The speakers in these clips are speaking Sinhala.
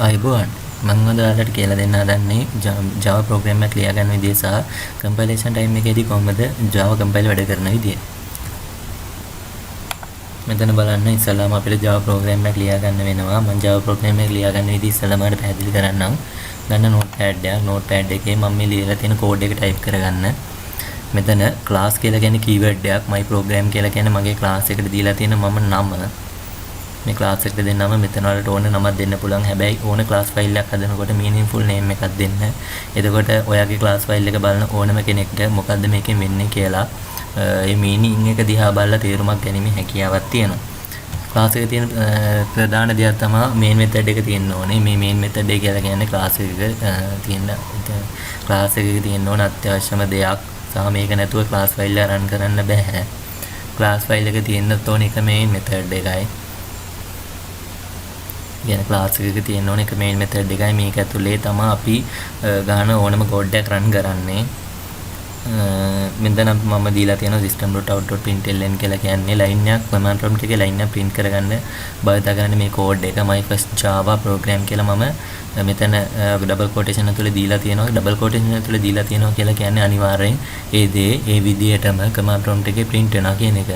අයිබෝන් මම අද ඔයාලට කියලා දෙන්න හදන්නේ Java program එක ලියා ගන්න විදිය සහ compilation time එකේදී කොහොමද Java compile වැඩ කරන විදිය. මෙතන බලන්න ඉස්සෙල්ලාම අපිට Java program එක ලියා ගන්න වෙනවා. මම Java program එක ලියා ගන්න විදිය ඉස්සෙල්ලාම මට පැහැදිලි කරන්නම්. ගන්න notepad එකේ මම මේ ලියලා තියෙන code එක type කරගන්න. මෙතන class කියලා කියන්නේ keyword එකක්. my program කියලා කියන්නේ මගේ class එකට දීලා තියෙන මම නම. මේ class එකට දෙන්නම මෙතන වලට ඕන නමක් දෙන්න පුළුවන්. හැබැයි ඕන class file එකක් හදනකොට meaningful name එකක් දෙන්න. එතකොට ඔයාගේ class file එක බලන ඕනම කෙනෙක්ට මොකද්ද මේකෙන් වෙන්නේ කියලා ඒ meaning එක දිහා බලලා තේරුමක් ගැනීමේ හැකියාවක් තියෙනවා. class එකේ තියෙන ප්‍රධාන දෙයක් තමයි main method එක තියෙන්න ඕනේ. මේ main method එක කියලා කියන්නේ class එකේ තියෙන ඕන අත්‍යවශ්‍යම දෙයක්. සහ මේක නැතුව class file එක run කරන්න බෑ. class file එක තියෙන්න ඕන එක main method එකයි. කියන class එකක තියෙන ඕන එක main method එකයි. මේක ඇතුලේ තමයි අපි ගන්න ඕනම code එකක් run කරන්නේ. මෙතන මම දීලා තියෙනවා system.out.println කියලා කියන්නේ line එකක් command prompt එකේ line එක print කරගන්න භාවිත කරන්න මේ code එක my first java program කියලා මම මෙතන double quotation ඇතුලේ දීලා තියෙනවා. double quotation ඇතුලේ දීලා තියෙනවා කියලා කියන්නේ අනිවාර්යෙන් ඒ දේ ඒ විදිහටම command prompt එකේ print වෙනවා කියන එක.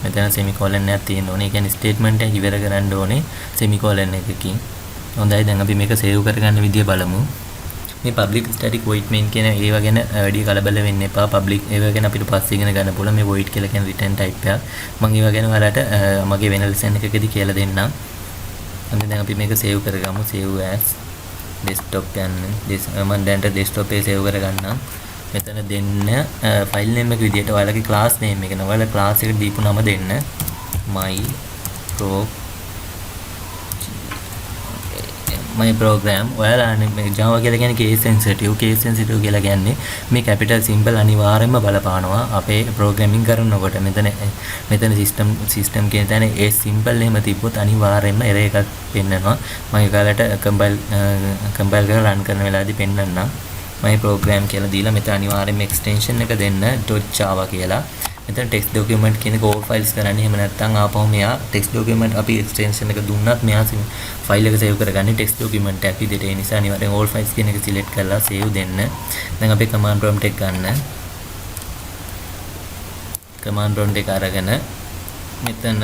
මෙතන semicolon එකක් තියෙන්න ඕනේ. ඒ කියන්නේ statement එක ඉවර කරන්න ඕනේ semicolon එකකින්. හොඳයි, දැන් අපි මේක save කරගන්න විදිය බලමු. මේ public static void main කියන ඒවා ගැන වැඩි කලබල වෙන්න එපා. public ඒවා ගැන අපිට පස්සේ ඉගෙන ගන්න පුළුවන්. මේ void කියලා කියන return type එක. මම ඒවා ගැන ඔයාලට මගේ වෙන lesson එකකදී කියලා දෙන්නම්. අන්න දැන් අපි මේක save කරගමු. save as desktop යන්න. මම දැන් desktop එකේ save කරගන්නම්. මෙතන දෙන්න ෆයිල් නේම් එක විදිහට ඔයාලගේ class name එක නේ ඔයාලා class එකට දීපු නම දෙන්න my program ඔයාලා මේ Java කියලා කියන්නේ case sensitive කියලා කියන්නේ මේ capital symbol අනිවාර්යයෙන්ම බලපානවා අපේ programming කරනකොට. මෙතන system කියන තැන ඒ symbol එහෙම තිබ්බොත් අනිවාර්යයෙන්ම error එකක් පෙන්නනවා. මම ඒකට compile කරලා run කරන වෙලාවදී පෙන්නන්නම්. my program කියලා දීලා මෙතන අනිවාර්යයෙන්ම extension එක දෙන්න .java කියලා. මෙතන text document කියන all files කරන්නේ. එහෙම නැත්නම් ආපහු මෙයා text document අපි extension එක දුන්නත් මෙයා file එක save කරගන්නේ text document එකක් විදිහට. ඒ නිසා අනිවාර්යෙන් all files කියන එක select කරලා save දෙන්න. දැන් අපි command prompt එක ගන්න. command prompt එක අරගෙන මෙතන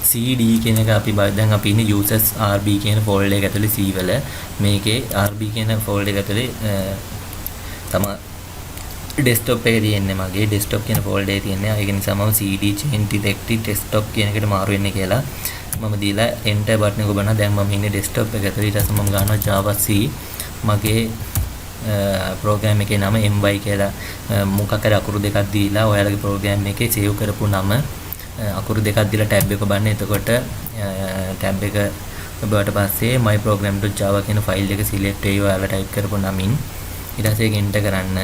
cd කියන එක අපි දැන් අපි ඉන්නේ users rb කියන folder එක ඇතුලේ c වල. මේකේ rb කියන folder එක ඇතුලේ තමයි desktop එකේ තියෙන්නේ. මගේ desktop කියන folder එකේ තියෙන්නේ. ඒක නිසා මම cd change directory desktop කියන එකට මාරු වෙන්නේ කියලා මම දීලා enter button එක ඔබනවා. දැන් මම ඉන්නේ desktop එක ඇතුලේ. ඊට පස්සේ මම ගන්නවා java c. මගේ program එකේ නම my කියලා මොකක් හරි අකුරු දෙකක් දීලා ඔයාලගේ program එකේ save කරපු නම අකුරු දෙකක් දීලා tab එක බලන්න. එතකොට tab එක ඔබට පස්සේ my program.java කියන ෆයිල් එක select වෙයි ඔයාලා type කරපු නමින්. ඊට පස්සේ ඒක enter කරන්න.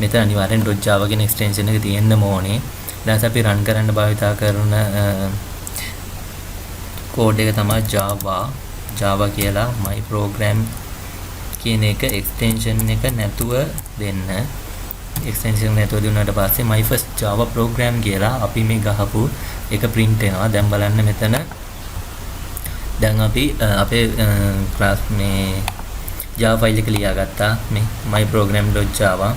මෙතන අනිවාර්යෙන් .java කියන extension එක තියෙන්න ඕනේ. ඊට පස්සේ අපි run කරන්න භාවිතා කරන code එක තමයි java කියලා my program කියන එක extension එක නැතුව දෙන්න. extension නැතුව දුන්නාට පස්සේ my first java program කියලා අපි මේ ගහපු එක print වෙනවා. දැන් බලන්න මෙතන දැන් අපි අපේ class මේ java file එක ලියාගත්තා. මේ my program.java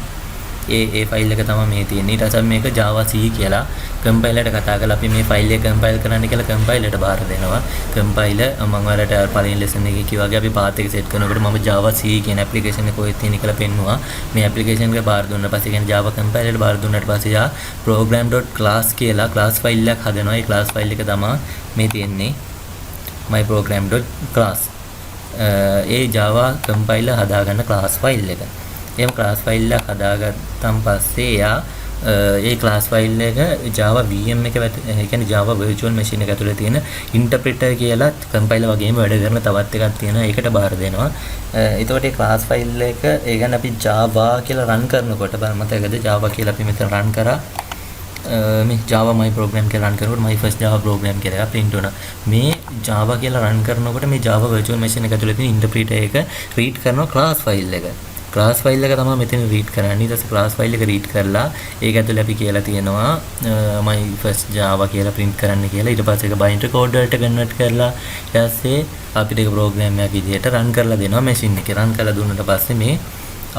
ඒ ෆයිල් එක තමයි මේ තියෙන්නේ. ඊට පස්සේ මේක java c කියලා compiler එකට කතා කරලා අපි මේ ෆයිල් එක compile කරන්න කියලා compiler එකට බාර දෙනවා. compiler මම ඔයාලට පළවෙනි lesson එකේ කිව්වා වගේ අපි path එක set කරනකොට මම java c කියන application එක කොහෙද තියෙන්නේ කියලා පෙන්නුවා. මේ application එක බාර දුන්නා පස්සේ කියන්නේ java compiler එකට බාර දුන්නාට පස්සේ යා program.class කියලා class file එකක් හදනවා. ඒ class file එක තමයි මේ තියෙන්නේ my program.class. A java compiler හදාගන්න class file එක. එහෙම class file එක හදාගත්තන් පස්සේ එයා ඒ class file එක Java VM එක ඒ කියන්නේ Java virtual machine එක ඇතුලේ තියෙන interpreter කියලා compiler වගේම වැඩ කරන තවත් එකක් තියෙනවා. ඒකට බාර දෙනවා. එතකොට ඒ class file එක ඒ කියන්නේ අපි Java කියලා run කරනකොට මතකද Java කියලා අපි මෙතන run කරා. මේ Java my program කියලා run කරනකොට my first Java program කියලා එකක් print වුණා. මේ Java කියලා run කරනකොට මේ Java virtual machine එක ඇතුලේ තියෙන interpreter එක read කරන class file එක. ක්ලාස් ෆයිල් එක තමයි මෙතන රීඩ් කරන්නේ. ඊට පස්සේ ක්ලාස් ෆයිල් එක රීඩ් කරලා ඒක ඇතුලේ අපි කියලා තියෙනවා my first java කියලා print කරන්න කියලා. ඊට පස්සේ ඒක binary code වලට convert කරලා ඊට පස්සේ අපිට ඒක program එකක් විදිහට run කරලා දෙනවා machine එකේ. run කරලා දුන්නාට පස්සේ මේ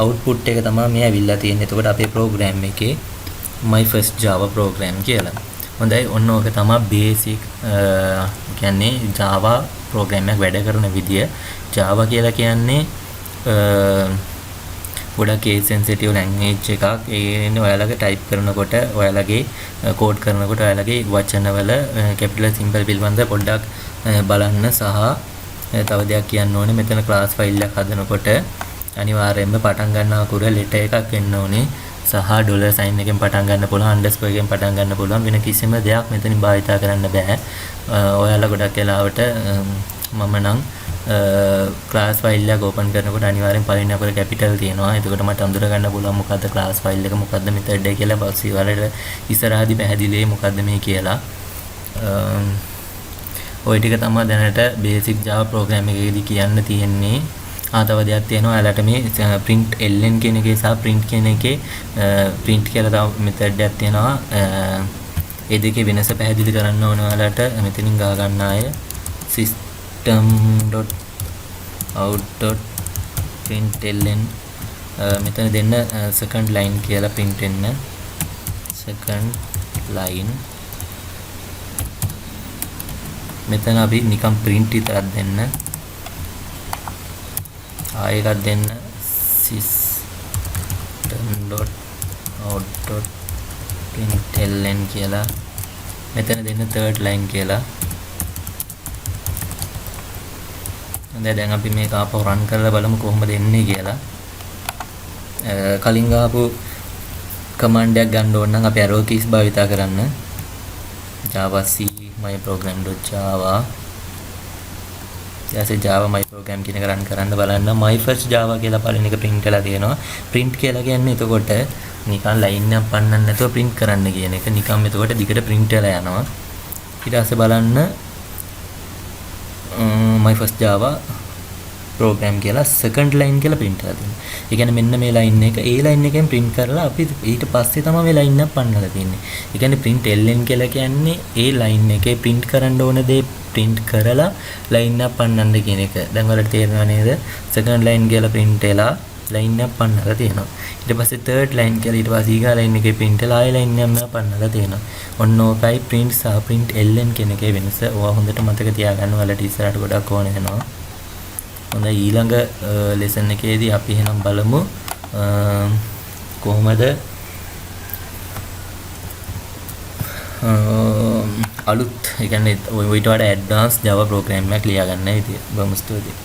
output එක තමයි මේ ඇවිල්ලා තියෙන්නේ. එතකොට අපේ program එකේ my first java program කියලා. හොඳයි, ඔන්න ඕක තමයි basic කියන්නේ java program එකක් වැඩ කරන විදිය. java කියලා කියන්නේ ගොඩක් case sensitive language එකක්. ඒ කියන්නේ ඔයාලගේ type කරනකොට ඔයාලගේ code කරනකොට ඔයාලගේ වචනවල capital symbol පිළිබඳව පොඩ්ඩක් බලන්න සහ තව දෙයක් කියන්න ඕනේ. මෙතන class file එකක් හදනකොට අනිවාර්යයෙන්ම පටන් ගන්න අකුර letter එකක් වෙන්න ඕනේ. සහ ඩොලර් සයින් එකෙන් පටන් ගන්න පුළුවන්, අන්ඩර්ස්කෝර් එකෙන් පටන් ගන්න පුළුවන්. වෙන කිසිම දෙයක් මෙතනින් භාවිතා කරන්න බෑ. ඔයාලා ගොඩක් වෙලාවට මම නම් ක්ලාස් ෆයිල් එක ඕපන් කරනකොට අනිවාර්යෙන් පළවෙනි අකුර කැපිටල් තියෙනවා. එතකොට මට අඳුර ගන්න පුළුවන් මොකද්ද ක්ලාස් ෆයිල් එක, මොකද්ද මෙතඩ් එක කියලා. පස්සේ වලට ඉස්සරහදී පැහැදිලියි මොකද්ද මේ කියලා. ওই ටික තමයි දැනට බේසික් Java program එකේදී කියන්න තියෙන්නේ. තව දෙයක් තියෙනවා. ඔයාලට මේ print ln කියන එකේ සහ print කියන එකේ print කියලා තව method එකක් තියෙනවා. ඒ දෙකේ වෙනස පැහැදිලි කරන්න ඕන ඔයාලට. මෙතනින් ගහ ගන්න අය system.out.println මෙතන දෙන්න second line කියලා print වෙන්න. second line මෙතන අපි නිකන් print විතරක් දෙන්න. ආයෙත් දෙන්න system.out.println කියලා. මෙතන දෙන්න third line කියලා. දැන් අපි මේක ආපහු run කරලා බලමු කොහොමද එන්නේ කියලා. කලින් ගාපු command එකක් ගන්න ඕන නම් අපි arrow keys භාවිතා කරන්න. java c my program.java ඊට Java my program කියන එක run කරන්න බලන්න. my first Java කියලා පළවෙනි එක print වෙලා තියෙනවා. print කියලා කියන්නේ එතකොට නිකන් line එකක් පන්නන්න නැතුව print කරන්න කියන එක. නිකන් එතකොට දිගට print වෙලා යනවා. ඊට පස්සේ බලන්න my first Java program කියලා second line කියලා print කරලා තියෙනවා. ඒ කියන්නේ මෙන්න මේ line එක ඒ line එකෙන් print කරලා අපි ඊට පස්සේ තමයි මේ line එක පන්නලා තියෙන්නේ. ඒ කියන්නේ print ln කියලා කියන්නේ ඒ line එකේ print කරන්න ඕන දේ print කරලා line එක පන්නන්න කියන එක. දැන් වලට තේරෙනව නේද? second line කියලා print වෙලා line එක පන්නලා තියෙනවා. ඊට පස්සේ third line කියලා ඊට පස්සේ ඊගා line එකේ print වෙලා ආයෙ line එකම පන්නලා තියෙනවා. ඔන්න ඕකයි print සහ print ln කියන එකේ වෙනස. ඔයා හොඳට මතක තියාගන්න. වලට ඉස්සරහට ගොඩක් ඕන වෙනවා. හොඳයි, ඊළඟ lesson එකේදී අපි එහෙනම් බලමු කොහොමද අලුත් ඒ කියන්නේ ඔයිට වඩා ඇඩ්වාන්ස් Java program එකක් ලියා ගන්න විදිය. බොහොම ස්තුතියි.